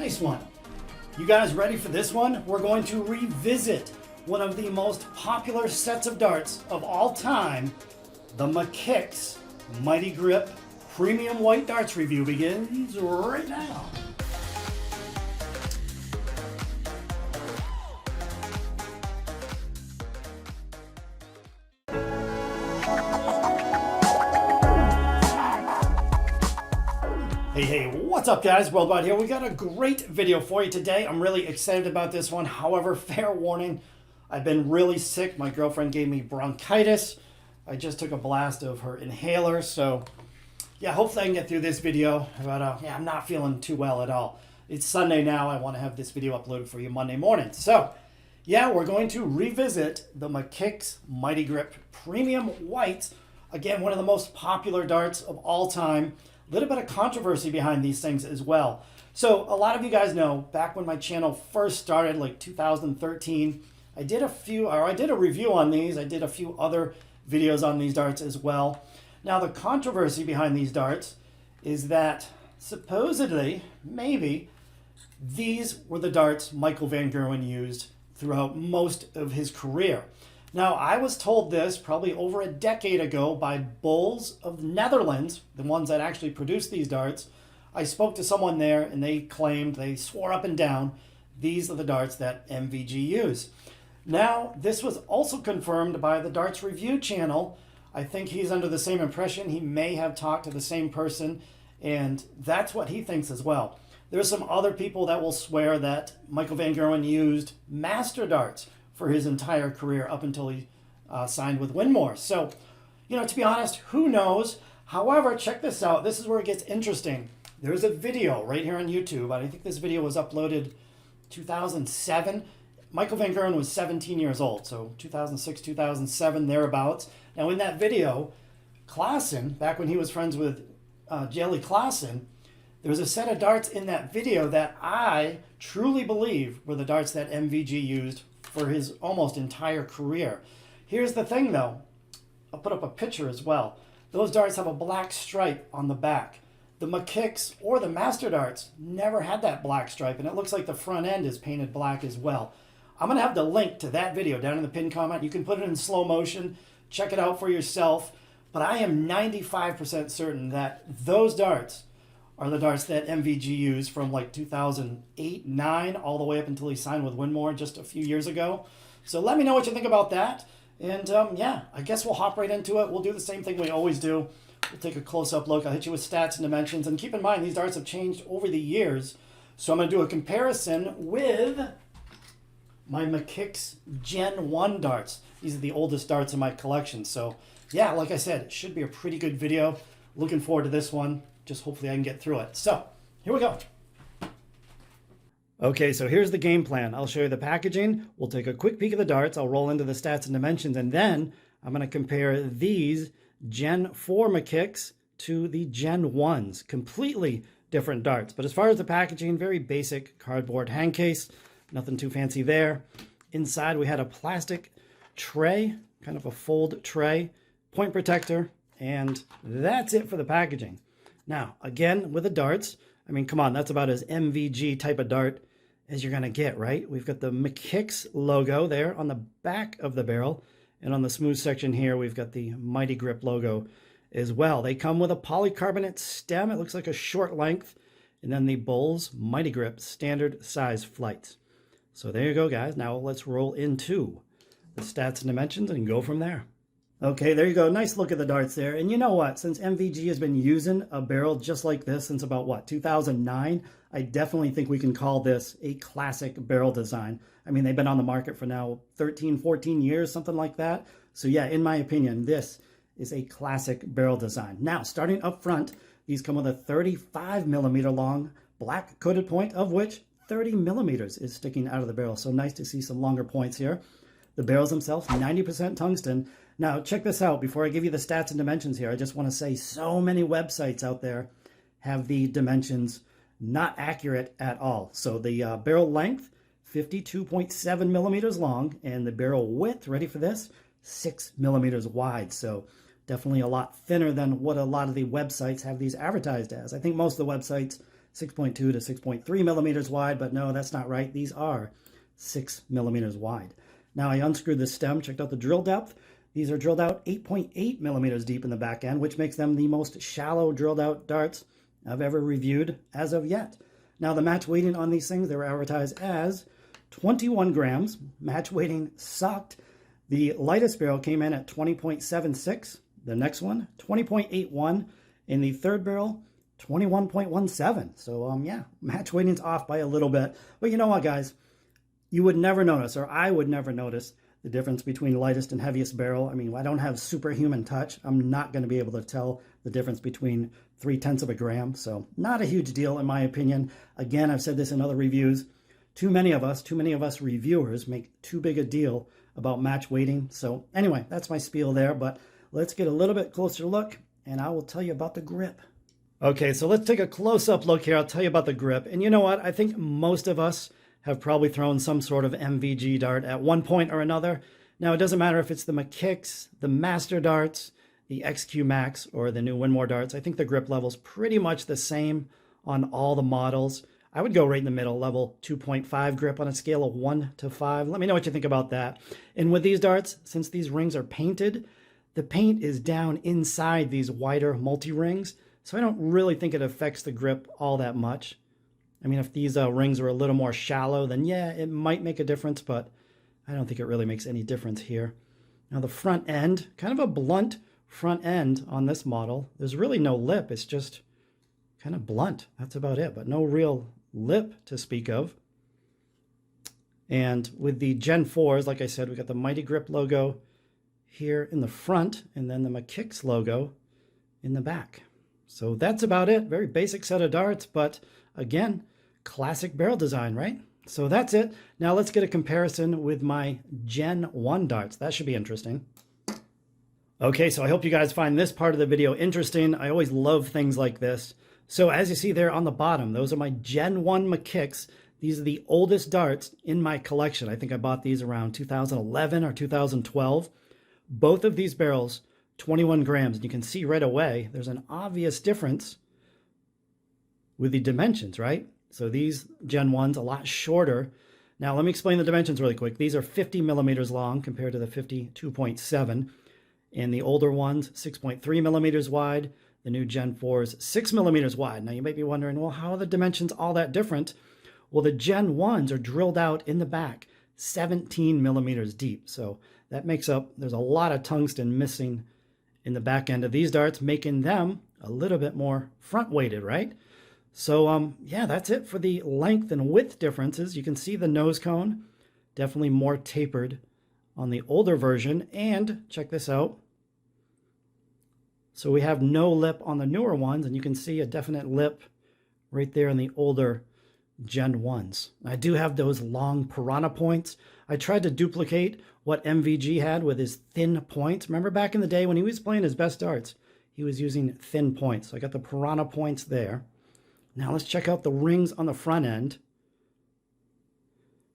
nice one. You guys ready for this one? We're going to revisit one of the most popular sets of darts of all time. The McKicks Mighty Grip Premium White Darts review begins right now. Hey, what's up guys? Worldwide here. We got a great video for you today. I'm really excited about this one. However, fair warning, I've been really sick. My girlfriend gave me bronchitis. I just took a blast of her inhaler. So yeah, hopefully I can get through this video. But yeah, I'm not feeling too well at all. It's Sunday now. I want to have this video uploaded for you Monday morning. So yeah, we're going to revisit the McKicks Mighty Grip Premium White. Again, one of the most popular darts of all time. A little bit of controversy behind these things as well. So a lot of you guys know, back when my channel first started, like 2013, I did a review on these. I did a few other videos on these darts as well. Now the controversy behind these darts is that supposedly, maybe, these were the darts Michael van Gerwen used throughout most of his career. Now, I was told this probably over a decade ago by Bullseyes of Netherlands, the ones that actually produced these darts. I spoke to someone there and they claimed, they swore up and down, these are the darts that MvG use. Now, this was also confirmed by the Darts Review channel. I think he's under the same impression. He may have talked to the same person, and that's what he thinks as well. There's some other people that will swear that Michael van Gerwen used master darts for his entire career up until he signed with Winmore. So, you know, to be honest, who knows? However, check this out. This is where it gets interesting. There's a video right here on YouTube. I think this video was uploaded 2007. Michael van Gerwen was 17 years old, so 2006, 2007, thereabouts. Now, in that video, Klaassen, back when he was friends with Jelly Klaassen, there was a set of darts in that video that I truly believe were the darts that MvG used for his almost entire career. Here's the thing though, I'll put up a picture as well. Those darts have a black stripe on the back. The McKicks or the Master darts never had that black stripe, and it looks like the front end is painted black as well. I'm gonna have the link to that video down in the pinned comment. You can put it in slow motion, check it out for yourself, but I am 95% certain that those darts are the darts that MvG used from like 2008, 9, all the way up until he signed with Winmore just a few years ago. So let me know what you think about that. And yeah, I guess we'll hop right into it. We'll do the same thing we always do. We'll take a close-up look. I'll hit you with stats and dimensions. And keep in mind, these darts have changed over the years. So I'm going to do a comparison with my McKicks Gen 1 darts. These are the oldest darts in my collection. So yeah, like I said, it should be a pretty good video. Looking forward to this one. Just hopefully I can get through it. So here we go. Okay, so here's the game plan. I'll show you the packaging. We'll take a quick peek at the darts. I'll roll into the stats and dimensions, and then I'm going to compare these Gen 4 McKicks to the Gen 1s. Completely different darts. But as far as the packaging, very basic cardboard hang case. Nothing too fancy there. Inside we had a plastic tray, kind of a fold tray, point protector, and that's it for the packaging. Now, again, with the darts, I mean, come on, that's about as MvG type of dart as you're going to get, right? We've got the McKicks logo there on the back of the barrel, and on the smooth section here, we've got the Mighty Grip logo as well. They come with a polycarbonate stem. It looks like a short length, and then the Bullseyes Mighty Grip standard size flights. So there you go, guys. Now let's roll into the stats and dimensions and go from there. Okay, there you go. Nice look at the darts there. And you know what? Since MvG has been using a barrel just like this since about, what, 2009, I definitely think we can call this a classic barrel design. I mean, they've been on the market for now 13, 14 years, something like that. So yeah, in my opinion, this is a classic barrel design. Now, starting up front, these come with a 35 millimeter long black coated point, of which 30 millimeters is sticking out of the barrel. So nice to see some longer points here. The barrels themselves, 90% tungsten. Now, check this out. Before I give you the stats and dimensions here, I just want to say so many websites out there have the dimensions not accurate at all. So the barrel length, 52.7 millimeters long, and the barrel width, ready for this, 6 millimeters wide. So definitely a lot thinner than what a lot of the websites have these advertised as. I think most of the websites 6.2 to 6.3 millimeters wide, but no, that's not right. These are 6 millimeters wide. Now I unscrewed the stem, checked out the drill depth. These are drilled out 8.8 millimeters deep in the back end, which makes them the most shallow drilled out darts I've ever reviewed as of yet. Now the match weighting on these things, they were advertised as 21 grams. Match weighting sucked. The lightest barrel came in at 20.76. The next one, 20.81. In the third barrel, 21.17. So yeah, match weighting's off by a little bit. But you know what, guys? You would never notice, or I would never notice, the difference between lightest and heaviest barrel. I mean, I don't have superhuman touch. I'm not going to be able to tell the difference between 0.3 of a gram. So not a huge deal in my opinion. Again, I've said this in other reviews. Too many of us reviewers make too big a deal about match weighting. So anyway, that's my spiel there, but let's get a little bit closer look and I will tell you about the grip. Okay, so let's take a close-up look here. I'll tell you about the grip. And you know what? I think most of us have probably thrown some sort of MvG dart at one point or another. Now, it doesn't matter if it's the McKicks, the Master darts, the XQ Max, or the new Winmore darts. I think the grip level's pretty much the same on all the models. I would go right in the middle, level 2.5 grip on a scale of 1 to 5. Let me know what you think about that. And with these darts, since these rings are painted, the paint is down inside these wider multi-rings, so I don't really think it affects the grip all that much. I mean, if these rings are a little more shallow, then yeah, it might make a difference, but I don't think it really makes any difference here. Now the front end, kind of a blunt front end on this model. There's really no lip, it's just kind of blunt. That's about it, but no real lip to speak of. And with the Gen 4s, like I said, we got the Mighty Grip logo here in the front, and then the McKicks logo in the back. So that's about it. Very basic set of darts, but again, classic barrel design, right? So that's it. Now let's get a comparison with my Gen 1 darts. That should be interesting. Okay, so I hope you guys find this part of the video interesting. I always love things like this. So as you see there on the bottom, those are my Gen 1 McKicks. These are the oldest darts in my collection. I think I bought these around 2011 or 2012. Both of these barrels, 21 grams. And you can see right away, there's an obvious difference with the dimensions, right? So these Gen 1s, a lot shorter. Now let me explain the dimensions really quick. These are 50 millimeters long compared to the 52.7. And the older ones, 6.3 millimeters wide. The new Gen 4s, 6 millimeters wide. Now you might be wondering, well, how are the dimensions all that different? Well, the Gen 1s are drilled out in the back, 17 millimeters deep. So that makes up, there's a lot of tungsten missing in the back end of these darts, making them a little bit more front weighted, right? So yeah, that's it for the length and width differences. You can see the nose cone, definitely more tapered on the older version. And check this out. So we have no lip on the newer ones, and you can see a definite lip right there in the older Gen 1s. I do have those long piranha points. I tried to duplicate what MvG had with his thin points. Remember back in the day when he was playing his best darts, he was using thin points. So I got the piranha points there. Now let's check out the rings on the front end.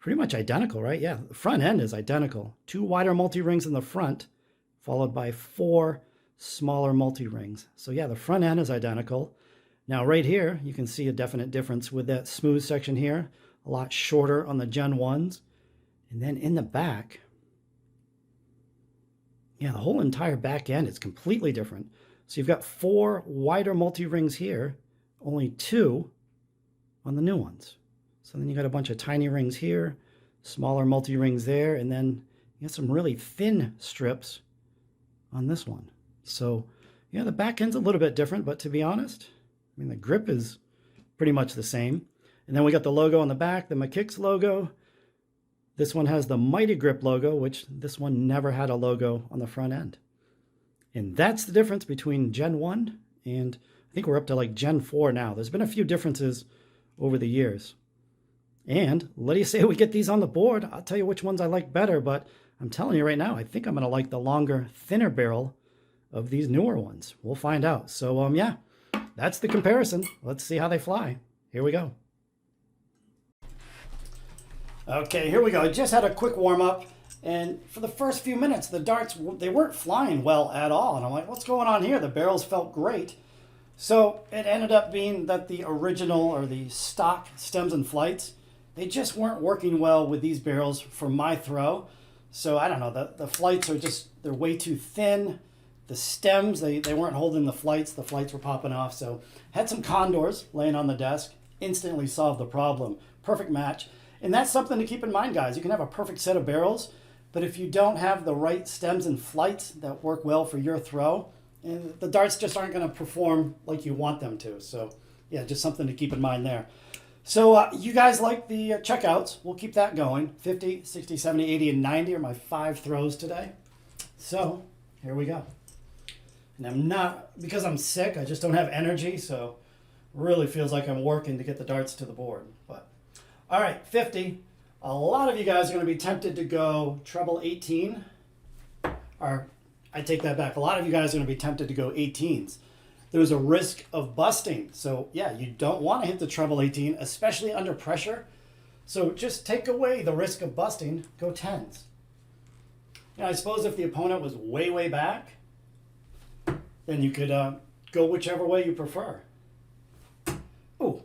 Pretty much identical, right? Yeah, the front end is identical. 2 wider multi-rings in the front, followed by 4 smaller multi-rings. So yeah, the front end is identical. Now right here, you can see a definite difference with that smooth section here, a lot shorter on the Gen 1s. And then in the back, yeah, the whole entire back end is completely different. So you've got 4 wider multi-rings here, only 2 on the new ones. So then you got a bunch of tiny rings here, smaller multi-rings there, and then you got some really thin strips on this one. So yeah, the back end's a little bit different, but to be honest, I mean, the grip is pretty much the same. And then we got the logo on the back, the McKicks logo. This one has the Mighty Grip logo, which this one never had a logo on the front end. And that's the difference between Gen 1 and I think we're up to like Gen 4 now. There's been a few differences over the years. And what do you say we get these on the board? I'll tell you which ones I like better, but I'm telling you right now, I think I'm going to like the longer, thinner barrel of these newer ones. We'll find out. So yeah, that's the comparison. Let's see how they fly. Here we go. Okay, here we go. I just had a quick warm up, and for the first few minutes, the darts, they weren't flying well at all. And I'm like, what's going on here? The barrels felt great. So it ended up being that the original or the stock stems and flights, they just weren't working well with these barrels for my throw. So I don't know, the flights are just, they're way too thin. The stems, they weren't holding the flights were popping off. So had some condors laying on the desk, instantly solved the problem. Perfect match. And that's something to keep in mind, guys. You can have a perfect set of barrels, but if you don't have the right stems and flights that work well for your throw, and the darts just aren't going to perform like you want them to. So yeah, just something to keep in mind there. So you guys like the checkouts. We'll keep that going. 50, 60, 70, 80, and 90 are my 5 throws today. So here we go. And I'm not, because I'm sick, I just don't have energy. So really feels like I'm working to get the darts to the board. But all right, 50. A lot of you guys are going to be tempted to go treble 18. Or I take that back. A lot of you guys are going to be tempted to go 18s. There's a risk of busting. So yeah, you don't want to hit the treble 18, especially under pressure. So just take away the risk of busting, go 10s. Now I suppose if the opponent was way, way back, then you could go whichever way you prefer. Ooh,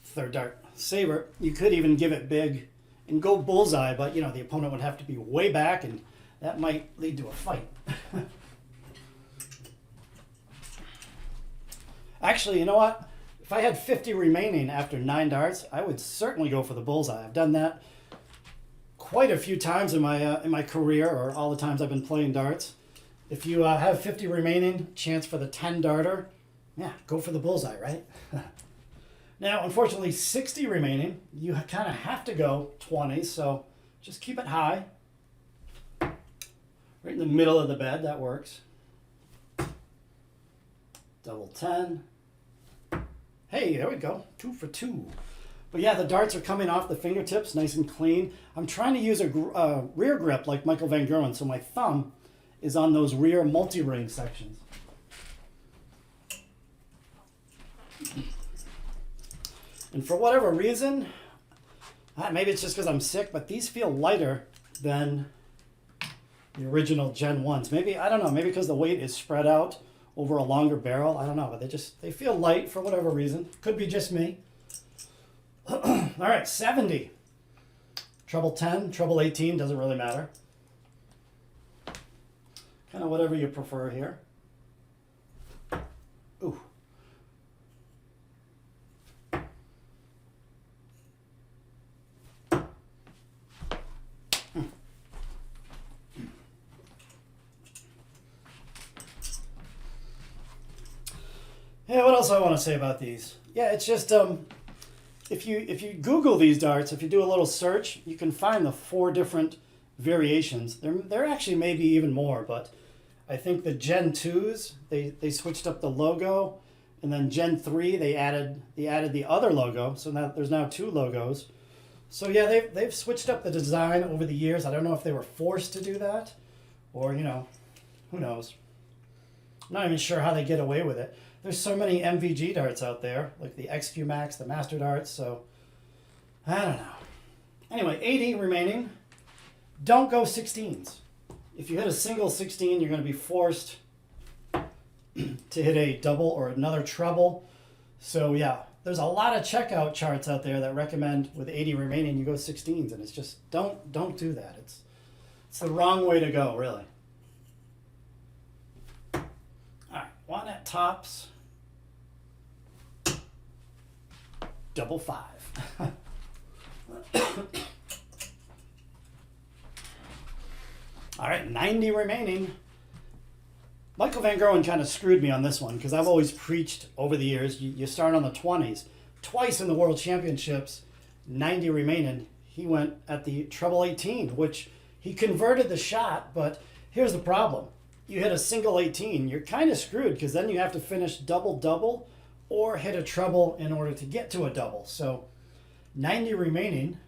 third dart, saver. You could even give it big and go bullseye, but you know, the opponent would have to be way back and that might lead to a fight. Actually, you know what? If I had 50 remaining after 9 darts, I would certainly go for the bullseye. I've done that quite a few times in my career, or all the times I've been playing darts. If you have 50 remaining, chance for the 10 darter, yeah, go for the bullseye, right? Now, unfortunately, 60 remaining, you kind of have to go 20, so just keep it high. Right in the middle of the bed, that works. Double 10. Hey, there we go. 2 for 2. But yeah, the darts are coming off the fingertips, nice and clean. I'm trying to use a rear grip like Michael Van Gerwen, so my thumb is on those rear multi-ring sections. And for whatever reason, maybe it's just because I'm sick, but these feel lighter than the original Gen 1s. Maybe, I don't know, maybe because the weight is spread out over a longer barrel. I don't know, but they feel light for whatever reason. Could be just me. All right, 70. Treble 10, treble 18, doesn't really matter. Kind of whatever you prefer here. Ooh. Yeah, what else do I want to say about these? Yeah, it's just if you Google these darts, if you do a little search, you can find the 4 different variations. There actually may be even more, but I think the Gen 2s, they switched up the logo, and then Gen 3 they added the other logo, so now there's now 2 logos. So yeah, they've switched up the design over the years. I don't know if they were forced to do that, or you know, who knows. I'm not even sure how they get away with it. There's so many MvG darts out there, like the XQ Max, the Master darts, so I don't know. Anyway, 80 remaining. Don't go 16s. If you hit a single 16, you're going to be forced to hit a double or another treble. So yeah, there's a lot of checkout charts out there that recommend with 80 remaining you go 16s, and it's just don't do that. It's the wrong way to go, really. All right, 1 at tops. Double 5. All right, 90 remaining. Michael Van Gerwen kind of screwed me on this one because I've always preached over the years, you start on the 20s. Twice in the World Championships, 90 remaining, he went at the treble 18, which he converted the shot, but here's the problem. You hit a single 18, you're kind of screwed because then you have to finish double-double or hit a treble in order to get to a double. So 90 remaining,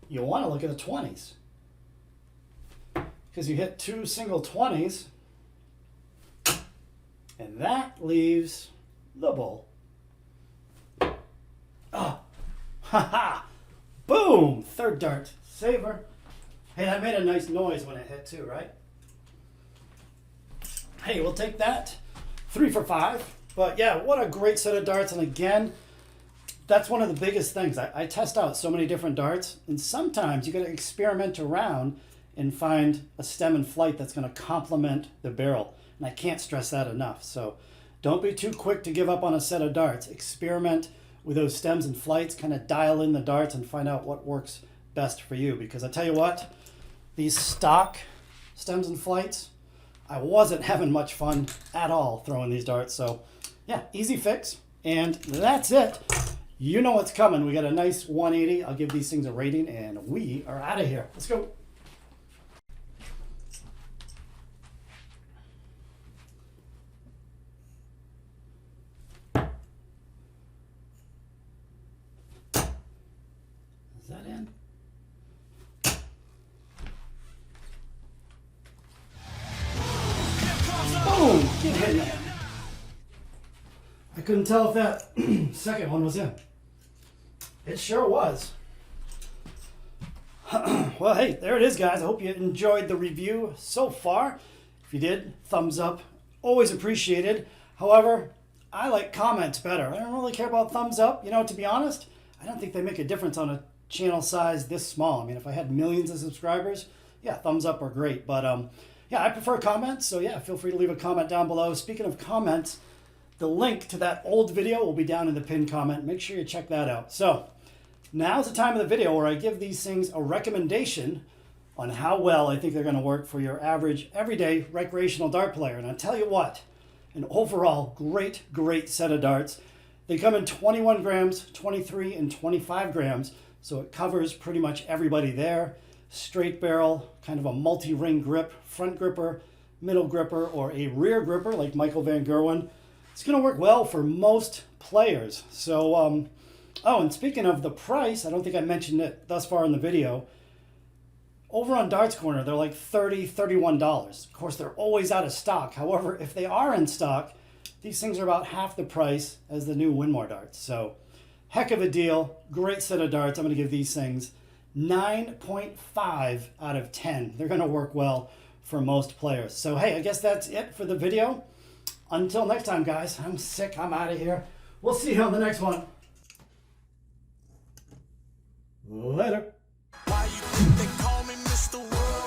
you'll want to look at the 20s. Because you hit 2 single 20s, and that leaves the bull. Oh, ha! Boom! Third dart, saver. Hey, that made a nice noise when it hit too, right? Hey, we'll take that. 3 for 5. But yeah, what a great set of darts. And again, that's one of the biggest things. I test out so many different darts, and sometimes you got to experiment around and find a stem and flight that's going to complement the barrel. And I can't stress that enough. So don't be too quick to give up on a set of darts. Experiment with those stems and flights, kind of dial in the darts and find out what works best for you. Because I tell you what, these stock stems and flights, I wasn't having much fun at all throwing these darts. So yeah, easy fix. And that's it. You know what's coming. We got a nice 180. I'll give these things a rating, and we are out of here. Let's go. Is that in? Boom! Get hit in. I couldn't tell if that second one was in. It sure was. Well, hey, there it is, guys. I hope you enjoyed the review so far. If you did, thumbs up. Always appreciated. However, I like comments better. I don't really care about thumbs up. You know, to be honest, I don't think they make a difference on a channel size this small. I mean, if I had millions of subscribers, yeah, thumbs up are great. But yeah, I prefer comments. So yeah, feel free to leave a comment down below. Speaking of comments, the link to that old video will be down in the pinned comment. Make sure you check that out. So now's the time of the video where I give these things a recommendation on how well I think they're going to work for your average, everyday recreational dart player. And I'll tell you what, an overall great set of darts. They come in 21 grams, 23, and 25 grams, so it covers pretty much everybody there. Straight barrel, kind of a multi-ring grip, front gripper, middle gripper, or a rear gripper like Michael Van Gerwen. It's going to work well for most players. So, oh, and speaking of the price, I don't think I mentioned it thus far in the video. Over on Darts Corner, they're like $30, $31. Of course, they're always out of stock. However, if they are in stock, these things are about half the price as the new Winmore darts. So, heck of a deal. Great set of darts. I'm going to give these things 9.5 out of 10. They're going to work well for most players. So, hey, I guess that's it for the video. Until next time, guys, I'm sick. I'm out of here. We'll see you on the next one. Later. Why you think they call me Mr. World?